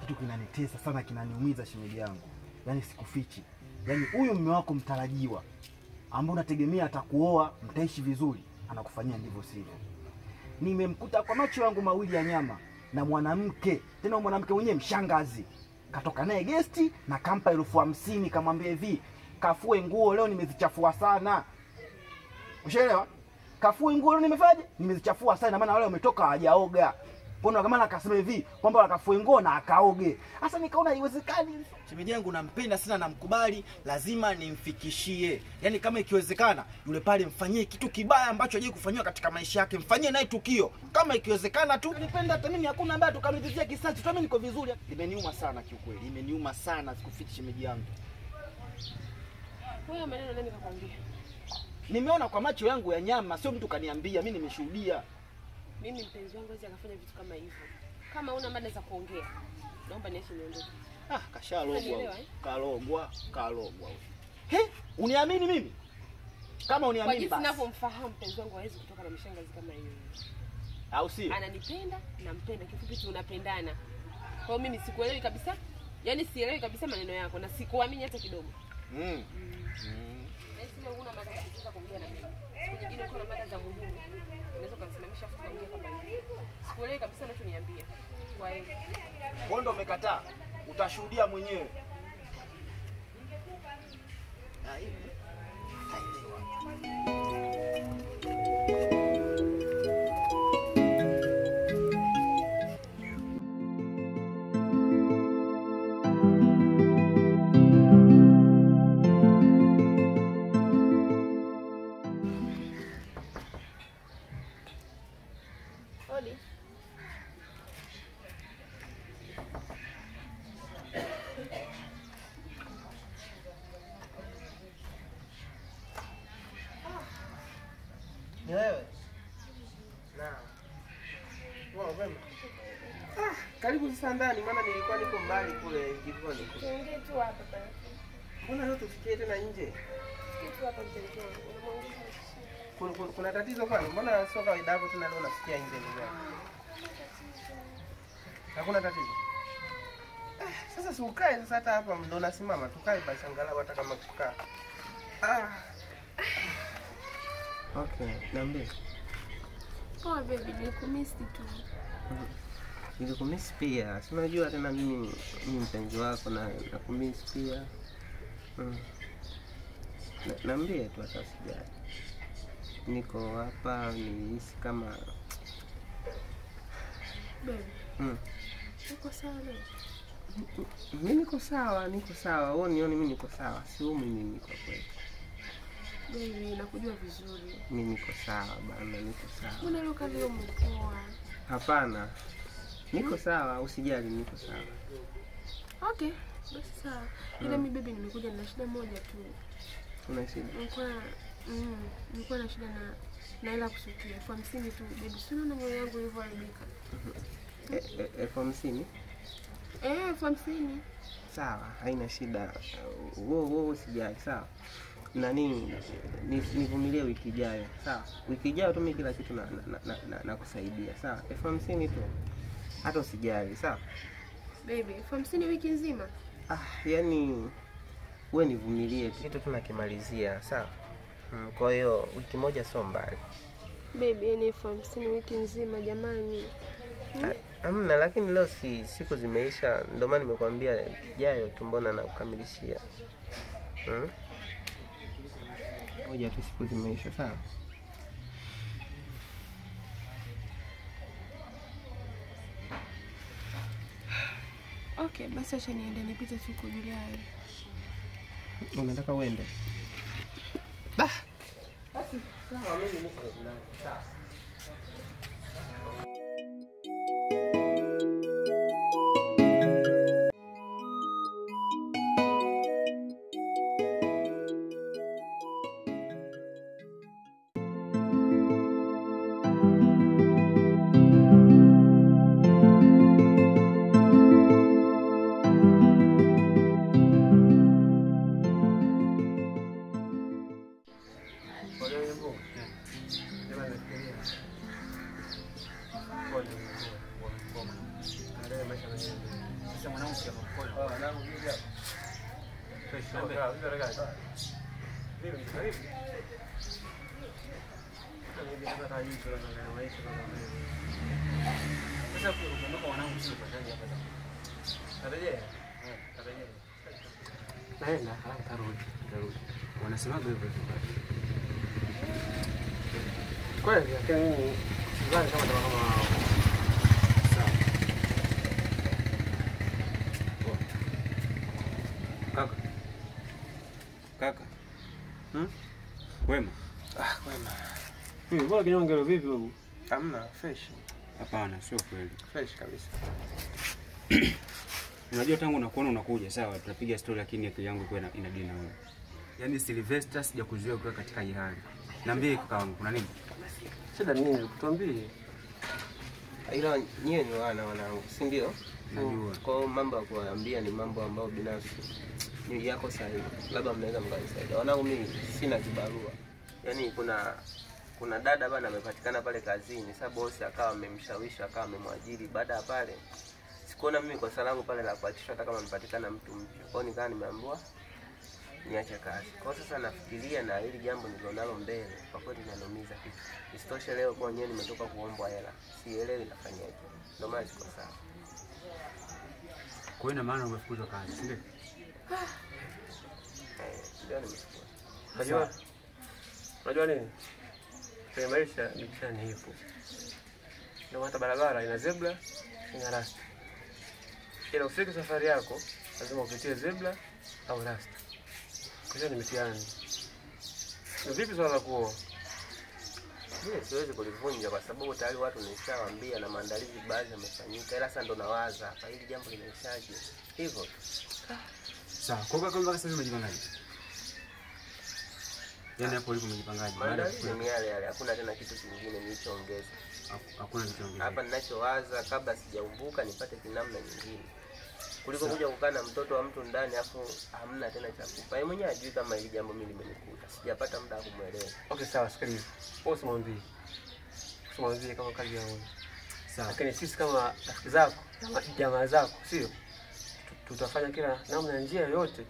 kitu kinanitesa sana, kinaniumiza shemeji yangu. Yaani sikufichi. Yaani huyu mume wako mtarajiwa ambaye unategemea atakuoa, mtaishi vizuri, anakufanyia ndivyo sivyo. Nimemkuta kwa macho yangu mawili ya nyama na mwanamke, tena mwanamke mwenyewe mshangazi. Katoka naye gesti na kampa 50,000, kamwambia hivi, kafue nguo leo nimezichafua sana. Ushaelewa? Kafue nguo leo nimefaje? Nimezichafua sana, maana wale wametoka hajaoga. Mbona kama akasema hivi kwamba akafue nguo na akaoge. Sasa nikaona haiwezekani. Shemeji yangu nampenda sana, namkubali, lazima nimfikishie. Yaani kama ikiwezekana yule pale mfanyie kitu kibaya ambacho hajawahi kufanywa katika maisha yake, mfanyie naye tukio. Kama ikiwezekana tu nipenda hata mimi, hakuna ambaye tukamlizia kisasi. Tu mimi niko vizuri. Imeniuma sana kiukweli. Imeniuma sana, sikufichi shemeji yangu. Wewe maneno nani kakwambia? Nimeona kwa macho yangu ya nyama, sio mtu kaniambia, mimi nimeshuhudia. Mimi mpenzi wangu hizi akafanya vitu kama hivyo. Kama una mada za kuongea, naomba niache niondoke. Kashalogwa. Kalogwa. He, uniamini mimi? Kama uniamini basi. Kwa jinsi ninavyomfahamu mpenzi wangu hawezi kutoka na mishangazi kama hiyo. Au si? Ananipenda, nampenda, kifupi tunapendana. Kwa hiyo mimi sikuelewi kabisa. Yaani sielewi kabisa maneno yako na sikuamini hata kidogo. Sio una mada za kuongea na mimi. Siku nyingine uko na mada za muhimu. Unaweza kumsimamisha afu kuongea kama hivi. Sikuelewi kabisa unachoniambia. Kwa hiyo wewe ndio umekataa. Utashuhudia mwenyewe. Ni wewe? Naam. Wao wema. Karibu sasa ndani, maana nilikuwa niko mbali kule jikoni. tuongee tu hapa bana. Mbona leo tufikie tena nje? Kitu hapa mtelekea. Kuna tatizo kwani? Mbona sio kawaida yako tena leo nasikia nje ni gani? Hakuna tatizo. Sasa si ukae sasa, hata hapa ndo nasimama, tukae basi angalau hata kama kukaa. Okay, niambie. Poa baby, nilikumisi tu. Nilikumisi pia. Si unajua tena mimi mpenzi wako na nakumisi pia. Niambie tu hata sijali. Niko hapa nihisi kama baby. Uko sawa leo? Mimi niko sawa. Wewe nione mimi niko sawa. Sio mimi niko kweli. Baby, nakujua vizuri. Mimi niko sawa bana, niko sawa. Mbona leo kazi leo mkoa? Hapana. Niko sawa, usijali, niko sawa. Okay, basi sawa. Ila mimi baby nimekuja na shida moja tu. Una shida? Nilikuwa na shida na hela kusukia. 50 tu baby. Sio na nywele yangu ilivyoharibika. 50? 50. Sawa, haina shida. Wewe usijali, sawa? Nani nivumilie wiki ijayo, sawa? Wiki ijayo tu mimi kila kitu na kusaidia, sawa? 50 tu. Hata usijali, sawa? Baby, 50 wiki nzima? Yani wewe nivumilie kitu tunakimalizia, sawa? Kwa hiyo wiki moja sio mbali. Baby, ni 50 wiki nzima jamani. Hamna, lakini leo siku zimeisha, ndio maana nimekwambia ijayo tu, mbona na kukamilishia. Moja tu, siku zimeisha, sawa? Okay, basi acha niende nipite tu kujulia hali. Unataka uende? Basi sawa, mimi niko ndani, sawa. Sasa mwanangu kia mkono. Mwanangu vipi hapo? Fresh sana. Vipi ragazzi? Vipi karibu? Sasa ukiondoka mwanangu sio utaje hapa sasa. Tarejea. Tarejea. Naenda, halafu tarudi. Wanasemaga hivyo. Kweli, lakini sidhani kama sawa. Kaka. Wema. Kwema. Bora kinyongelo vipi wewe? Hamna, fresh. Hapana, sio kweli. Fresh kabisa. Unajua tangu nakuona unakuja, sawa, tunapiga story lakini akili yangu ilikuwa ina dini na wewe. Yaani Sylvester sijakuzuia kuwa katika hii hali. Niambie kaka wangu, kuna nini? Shida nini? Tuambie. Ila nyie ni wanangu, si ndio? Najua. Kwa hiyo mambo ya kuambia ni mambo ambayo binafsi ni yako sahihi. Labda mnaweza mkanisaidia. Wanangu mimi sina kibarua. Yaani kuna dada bana amepatikana pale kazini. Sasa bosi akawa amemshawishi, akawa amemwajiri. Baada ya pale sikuona mimi kwa salangu pale la kuachishwa hata kama amepatikana mtu mpya. Kwa hiyo nikaa nimeambiwa niache kazi. Kwa sasa nafikiria na hili jambo nilionalo mbele, kwa kweli linaniumiza kitu. Isitoshe leo kwa nyenye nimetoka kuombwa hela. Sielewi nafanyaje. Ndio maana siko sawa. Kwa hiyo maana umefukuzwa kazi, si ndio? Ndio nimefukuzwa. Unajua nini? Kwa maisha ni hivyo. Ndio hata barabara ina zebra, ina rasta. Ila ufike safari yako, lazima upitie zebra au rasta. Kwa hiyo ni mitihani. Ni vipi swala la kuoa? Mimi siwezi kulivunja kwa sababu tayari watu nishawaambia na maandalizi baadhi yamefanyika. Ila sasa ndo nawaza hapa hili jambo limeishaje. Hivyo tu. Sawa, kwa hiyo kama sasa umejipangaje? Yaani hapo ulipo umejipangaje? Maandalizi ni yale. Hakuna tena kitu kingine nilichoongeza. Hakuna kitu kingine. Hapa ninachowaza kabla sijaumbuka nipate kinamna nyingine. Kuliko kuja kukaa na mtoto wa mtu ndani afu hamna tena cha kupa. Yeye mwenyewe hajui kama hili jambo mimi limenikuta. Sijapata muda wa kumuelewa. Okay, sawa, sikiliza. Wewe usimwambie kama kazi ya wewe. Sawa. Lakini sisi kama rafiki zako, jamaa zako, sio? Tutafanya kila namna ya njia yoyote.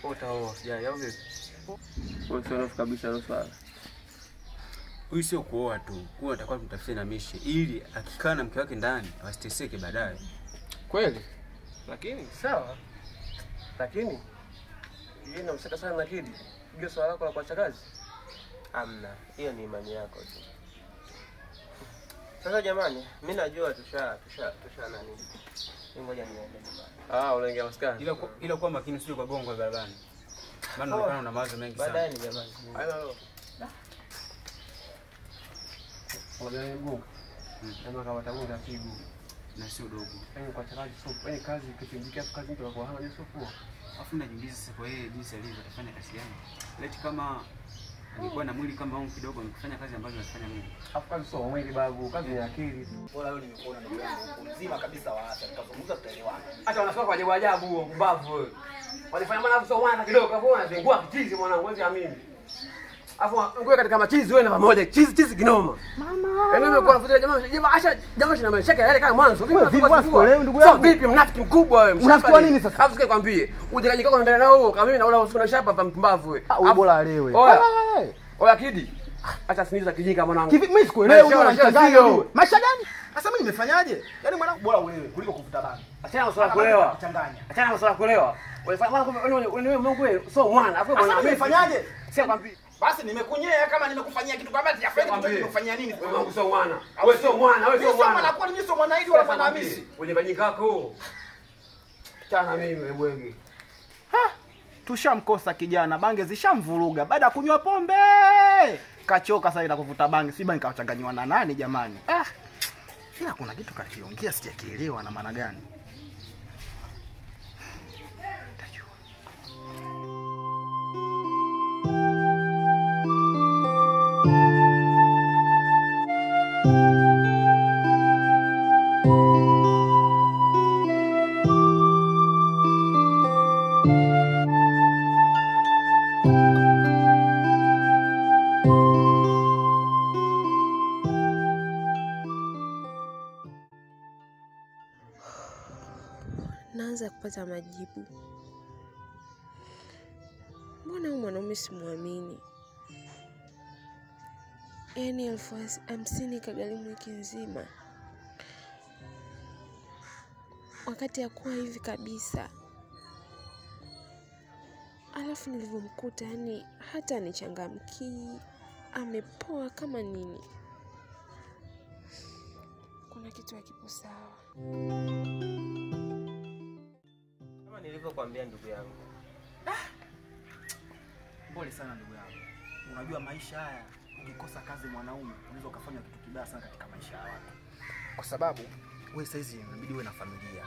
Wewe utaoa, sijai au vipi? Wewe sio hofu kabisa hilo swala. Huyu sio kuoa tu. Huyu atakuwa tumtafutie na mishi ili akikaa na mke wake ndani asiteseke baadaye. Kweli? Lakini sawa. Lakini yeye namsaka sana na Kidi. Hiyo swala lako la kuacha kazi? Hamna. Hiyo ni imani yako tu. Sasa jamani, mimi najua tusha nani. Ngoja niende nyumbani. Unaingia maskani. Ila kwa makini sio kwa gongo barabarani. Maana unaonekana una mawazo mengi sana. Baadaye ni jamani. Hayo. Ngoja ngumu. Kama kama tamuda figu Na sio dogo. yaani kwa kazi sio yaani kazi kipindika kazi mtu anakuwa hana sio poa. Afu najiuliza sasa kwa yeye jinsi alivyo atafanya kazi gani? Leti kama angekuwa na mwili kama wangu kidogo angefanya kazi ambazo nafanya mimi. Afu kazi sio mwili babu, kazi ni akili. Bora leo nimekuona ndugu yangu mzima kabisa wa afya. Nikazungumza tutaelewana. Hata unasoma kwa ajabu ajabu huo mbavu wewe. Walifanya maana sio mwana kidogo hapo unazengua kitizi mwanangu wewe amini. Afu ngoe katika machizi wewe na pamoja chizi kinoma. Mama. Yaani nimekuwa nafuatilia jamaa shina mashaka yale kama mwanzo. Vipi wako leo ndugu yangu? Vipi mnafiki mkubwa wewe? Unachukua nini sasa? Afu sikwambie. Uje kaji kako ndani nao kama mimi naona usiku shapa hapa mpumbavu wewe. Wewe bora alewe. Oya Kidi. Acha siniza kijinga mwanangu. Kivi mimi sikuelewi wewe unachanganya wewe. Maisha gani? Sasa mimi nimefanyaje? Yaani mwanangu bora ulewe kuliko kuvuta bangi. Achana na swala kulewa. Changanya. Achana na swala kulewa. Wewe Mungu wewe sio mwana. Afu Sasa mimi nimefanyaje? Sio kwambie. Basi nimekunyea kama nimekufanyia kitu kama ati afanye kitu nimekufanyia nini? Wewe Mungu sio mwana. Wewe sio mwana, wewe sio mwana. Mwana kwa nini sio mwana hivi wala mwana Hamisi? Uje kanyika yako. Chana mimi bwege. Tushamkosa kijana, bange zishamvuruga baada ya kunywa pombe. Kachoka sasa ila kuvuta bangi, si bangi kawachanganywa na nani jamani? Ila kuna kitu kakiongea sijakielewa na maana gani? naanza kupata majibu. Mbona huyu mwanaume simuamini? Yaani 50,000 kagharimu wiki nzima, wakati hakuwa hivi kabisa. Alafu nilivyomkuta, yani hata anichangamkii, amepoa kama nini. Kuna kitu hakipo sawa. Kama nilivyokuambia ndugu yangu. Pole sana ndugu yangu. Unajua maisha haya, ukikosa kazi mwanaume, unaweza ukafanya kitu kibaya sana katika maisha ya watu. Kwa sababu wewe saizi inabidi uwe na familia.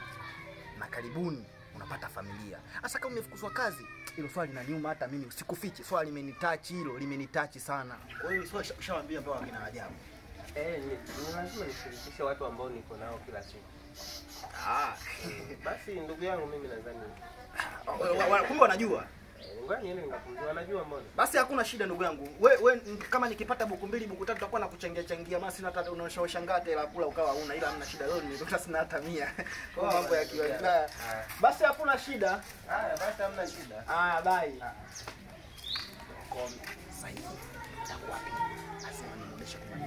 Na karibuni unapata familia. Hasa kama umefukuzwa kazi, hilo swali linaniuma hata mimi usikufiche. Swali limenitachi sana. Kwa hiyo swali ushawaambia ambao wakina ajabu. Ni lazima nishirikishe watu ambao niko nao kila siku. Basi ndugu yangu mimi nadhani. Kumbe wanajua. Ngoja niende nikapumzika, wanajua mbona. Basi hakuna shida ndugu yangu. We kama nikipata buku 2 buku 3 tutakuwa na kuchangia basi na hata unaoshangaa ila kula ukawa una, ila hamna shida. Leo nimetoka sina hata 100. Kwa mambo ya kiwanda. Basi hakuna shida. Haya basi hamna shida. Bye. Kwa sasa hivi nitakuwa asema nimrudishe kwa